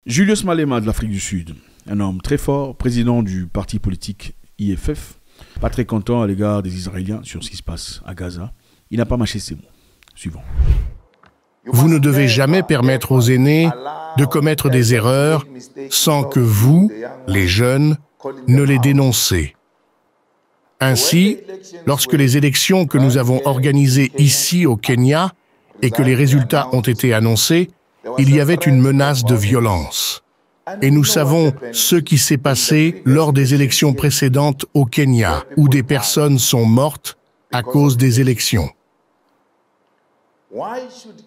Julius Malema de l'Afrique du Sud, un homme très fort, président du parti politique IFF, pas très content à l'égard des Israéliens sur ce qui se passe à Gaza. Il n'a pas mâché ses mots. Suivant. Vous ne devez jamais permettre aux aînés de commettre des erreurs sans que vous, les jeunes, ne les dénoncez. Ainsi, lorsque les élections que nous avons organisées ici au Kenya et que les résultats ont été annoncés, il y avait une menace de violence. Et nous savons ce qui s'est passé lors des élections précédentes au Kenya, où des personnes sont mortes à cause des élections.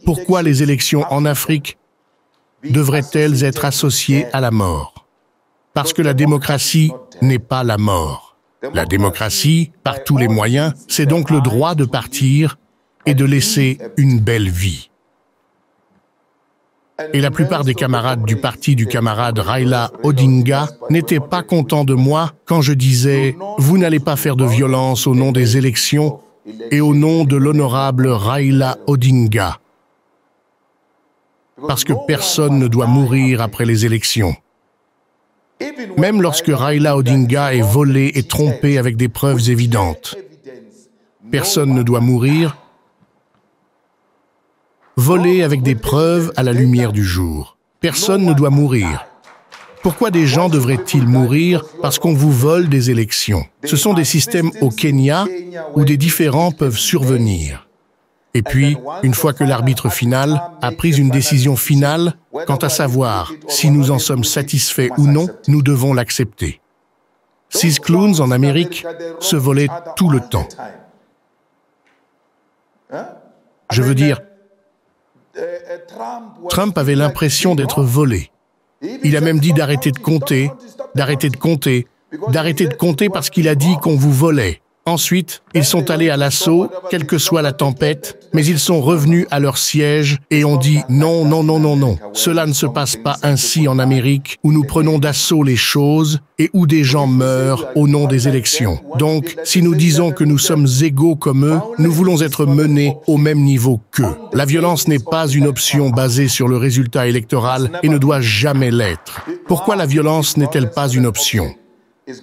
Pourquoi les élections en Afrique devraient-elles être associées à la mort? Parce que la démocratie n'est pas la mort. La démocratie, par tous les moyens, c'est donc le droit de partir et de laisser une belle vie. Et la plupart des camarades du parti du camarade Raila Odinga n'étaient pas contents de moi quand je disais « Vous n'allez pas faire de violence au nom des élections et au nom de l'honorable Raila Odinga. Parce que personne ne doit mourir après les élections. » Même lorsque Raila Odinga est volé et trompé avec des preuves évidentes. Personne ne doit mourir. Volé avec des preuves à la lumière du jour. Personne ne doit mourir. Pourquoi des gens devraient-ils mourir parce qu'on vous vole des élections? Ce sont des systèmes au Kenya où des différends peuvent survenir. Et puis, une fois que l'arbitre final a pris une décision finale, quant à savoir si nous en sommes satisfaits ou non, nous devons l'accepter. Ces clowns en Amérique se volaient tout le temps. Je veux dire, Trump avait l'impression d'être volé. Il a même dit d'arrêter de compter, d'arrêter de compter, d'arrêter de compter parce qu'il a dit qu'on vous volait. Ensuite, ils sont allés à l'assaut, quelle que soit la tempête, mais ils sont revenus à leur siège et ont dit « Non, non, non, non, non, cela ne se passe pas ainsi en Amérique, où nous prenons d'assaut les choses et où des gens meurent au nom des élections. Donc, si nous disons que nous sommes égaux comme eux, nous voulons être menés au même niveau qu'eux. La violence n'est pas une option basée sur le résultat électoral et ne doit jamais l'être. Pourquoi la violence n'est-elle pas une option ?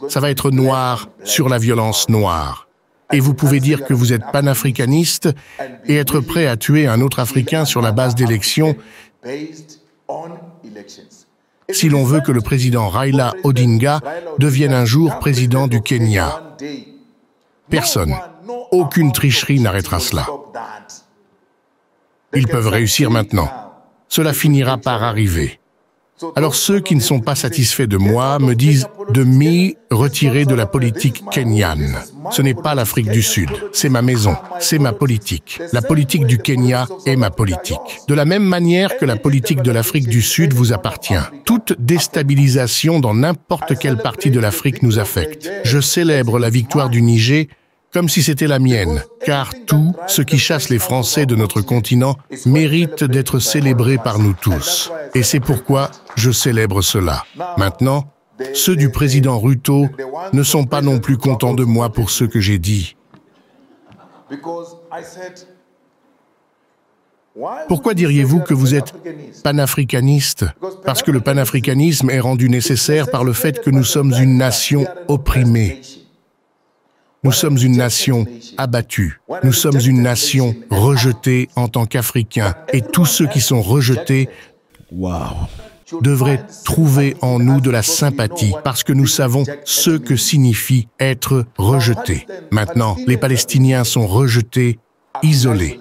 Ça va être noir sur la violence noire. Et vous pouvez dire que vous êtes panafricaniste et être prêt à tuer un autre Africain sur la base d'élections si l'on veut que le président Raila Odinga devienne un jour président du Kenya. Personne, aucune tricherie n'arrêtera cela. Ils peuvent réussir maintenant. Cela finira par arriver. Alors ceux qui ne sont pas satisfaits de moi me disent de m'y retirer de la politique kenyane. Ce n'est pas l'Afrique du Sud, c'est ma maison, c'est ma politique. La politique du Kenya est ma politique. De la même manière que la politique de l'Afrique du Sud vous appartient. Toute déstabilisation dans n'importe quelle partie de l'Afrique nous affecte. Je célèbre la victoire du Niger comme si c'était la mienne, car tout ce qui chasse les Français de notre continent mérite d'être célébré par nous tous. Et c'est pourquoi je célèbre cela. Maintenant, ceux du président Ruto ne sont pas non plus contents de moi pour ce que j'ai dit. Pourquoi diriez-vous que vous êtes panafricaniste? Parce que le panafricanisme est rendu nécessaire par le fait que nous sommes une nation opprimée. Nous sommes une nation abattue. Nous sommes une nation rejetée en tant qu'Africains. Et tous ceux qui sont rejetés devraient trouver en nous de la sympathie parce que nous savons ce que signifie être rejeté. Maintenant, les Palestiniens sont rejetés, isolés.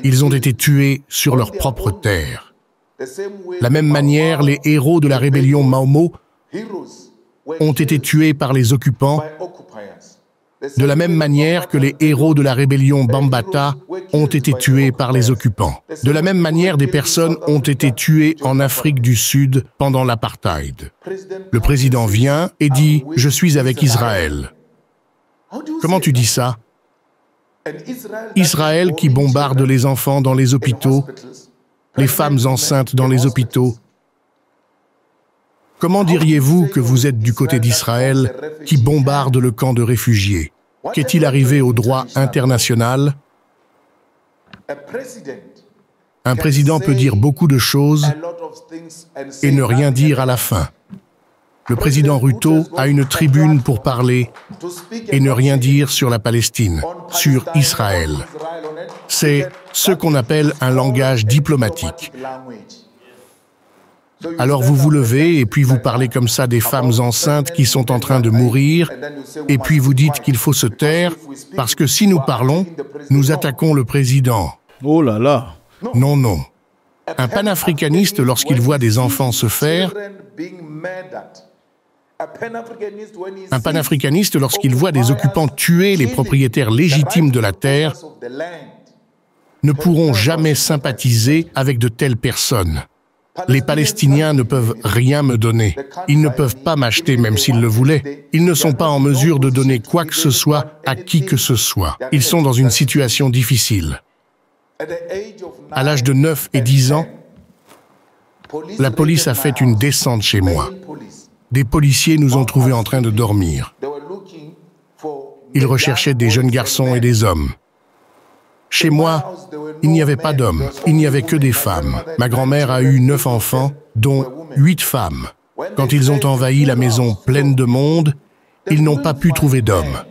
Ils ont été tués sur leur propre terre. De la même manière, les héros de la rébellion Mau ont été tués par les occupants. De la même manière que les héros de la rébellion Bambata ont été tués par les occupants. De la même manière, des personnes ont été tuées en Afrique du Sud pendant l'apartheid. Le président vient et dit « Je suis avec Israël ». Comment tu dis ça? Israël qui bombarde les enfants dans les hôpitaux, les femmes enceintes dans les hôpitaux. Comment diriez-vous que vous êtes du côté d'Israël qui bombarde le camp de réfugiés? Qu'est-il arrivé au droit international? Un président peut dire beaucoup de choses et ne rien dire à la fin. Le président Ruto a une tribune pour parler et ne rien dire sur la Palestine, sur Israël. C'est ce qu'on appelle un langage diplomatique. Alors vous vous levez et puis vous parlez comme ça des femmes enceintes qui sont en train de mourir et puis vous dites qu'il faut se taire parce que si nous parlons, nous attaquons le président. Oh là là! Non, non. Un panafricaniste, lorsqu'il voit des enfants se faire, un panafricaniste, lorsqu'il voit des occupants tuer les propriétaires légitimes de la terre, ne pourront jamais sympathiser avec de telles personnes. Les Palestiniens ne peuvent rien me donner. Ils ne peuvent pas m'acheter même s'ils le voulaient. Ils ne sont pas en mesure de donner quoi que ce soit à qui que ce soit. Ils sont dans une situation difficile. À l'âge de 9 et 10 ans, la police a fait une descente chez moi. Des policiers nous ont trouvés en train de dormir. Ils recherchaient des jeunes garçons et des hommes. Chez moi, il n'y avait pas d'hommes, il n'y avait que des femmes. Ma grand-mère a eu 9 enfants, dont 8 femmes. Quand ils ont envahi la maison pleine de monde, ils n'ont pas pu trouver d'hommes.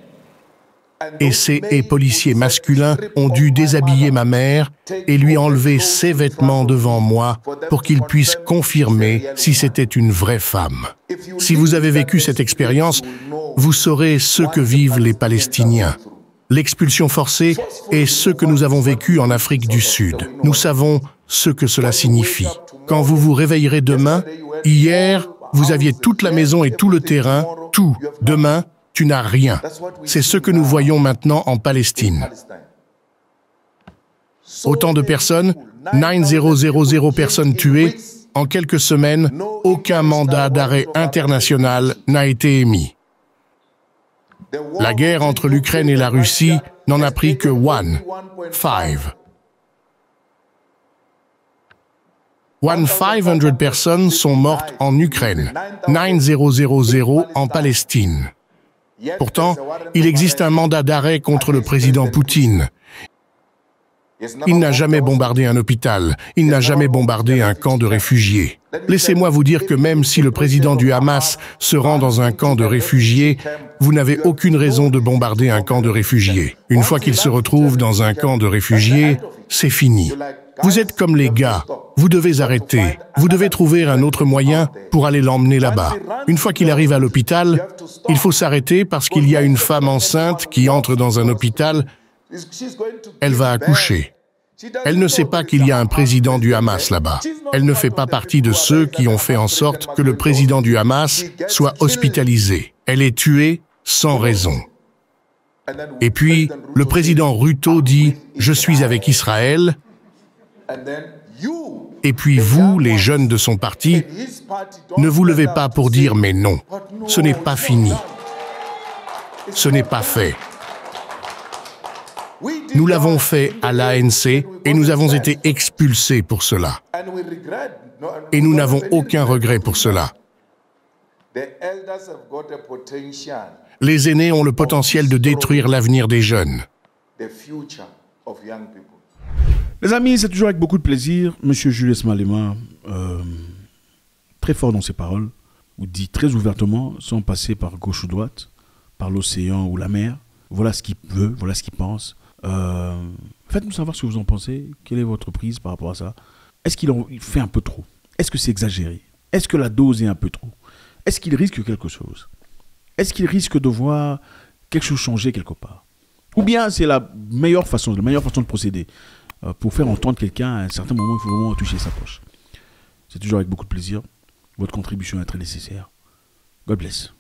Et ces policiers masculins ont dû déshabiller ma mère et lui enlever ses vêtements devant moi pour qu'il puisse confirmer si c'était une vraie femme. Si vous avez vécu cette expérience, vous saurez ce que vivent les Palestiniens. L'expulsion forcée est ce que nous avons vécu en Afrique du Sud. Nous savons ce que cela signifie. Quand vous vous réveillerez demain, hier, vous aviez toute la maison et tout le terrain, tout. Demain, tu n'as rien. C'est ce que nous voyons maintenant en Palestine. Autant de personnes, 9000 personnes tuées, en quelques semaines, aucun mandat d'arrêt international n'a été émis. La guerre entre l'Ukraine et la Russie n'en a pris que 500 personnes sont mortes en Ukraine, 9000 en Palestine. Pourtant, il existe un mandat d'arrêt contre le président Poutine. Il n'a jamais bombardé un hôpital, il n'a jamais bombardé un camp de réfugiés. Laissez-moi vous dire que même si le président du Hamas se rend dans un camp de réfugiés, vous n'avez aucune raison de bombarder un camp de réfugiés. Une fois qu'il se retrouve dans un camp de réfugiés, c'est fini. Vous êtes comme les gars, vous devez arrêter, vous devez trouver un autre moyen pour aller l'emmener là-bas. Une fois qu'il arrive à l'hôpital, il faut s'arrêter parce qu'il y a une femme enceinte qui entre dans un hôpital, elle va accoucher. Elle ne sait pas qu'il y a un président du Hamas là-bas. Elle ne fait pas partie de ceux qui ont fait en sorte que le président du Hamas soit hospitalisé. Elle est tuée sans raison. Et puis, le président Ruto dit « Je suis avec Israël ». Et puis vous, les jeunes de son parti, ne vous levez pas pour dire « mais non, ce n'est pas fini, ce n'est pas fait ». Nous l'avons fait à l'ANC et nous avons été expulsés pour cela. Et nous n'avons aucun regret pour cela. Les aînés ont le potentiel de détruire l'avenir des jeunes. Les amis, c'est toujours avec beaucoup de plaisir. Monsieur Julius Malema, très fort dans ses paroles, ou dit très ouvertement, sans passer par gauche ou droite, par l'océan ou la mer. Voilà ce qu'il veut, voilà ce qu'il pense. Faites-nous savoir ce que vous en pensez. Quelle est votre prise par rapport à ça? Est-ce qu'il fait un peu trop? Est-ce que c'est exagéré? Est-ce que la dose est un peu trop? Est-ce qu'il risque quelque chose? Est-ce qu'il risque de voir quelque chose changer quelque part? Ou bien c'est la meilleure façon de procéder? Pour faire entendre quelqu'un, à un certain moment, il faut vraiment toucher sa poche. C'est toujours avec beaucoup de plaisir. Votre contribution est très nécessaire. God bless.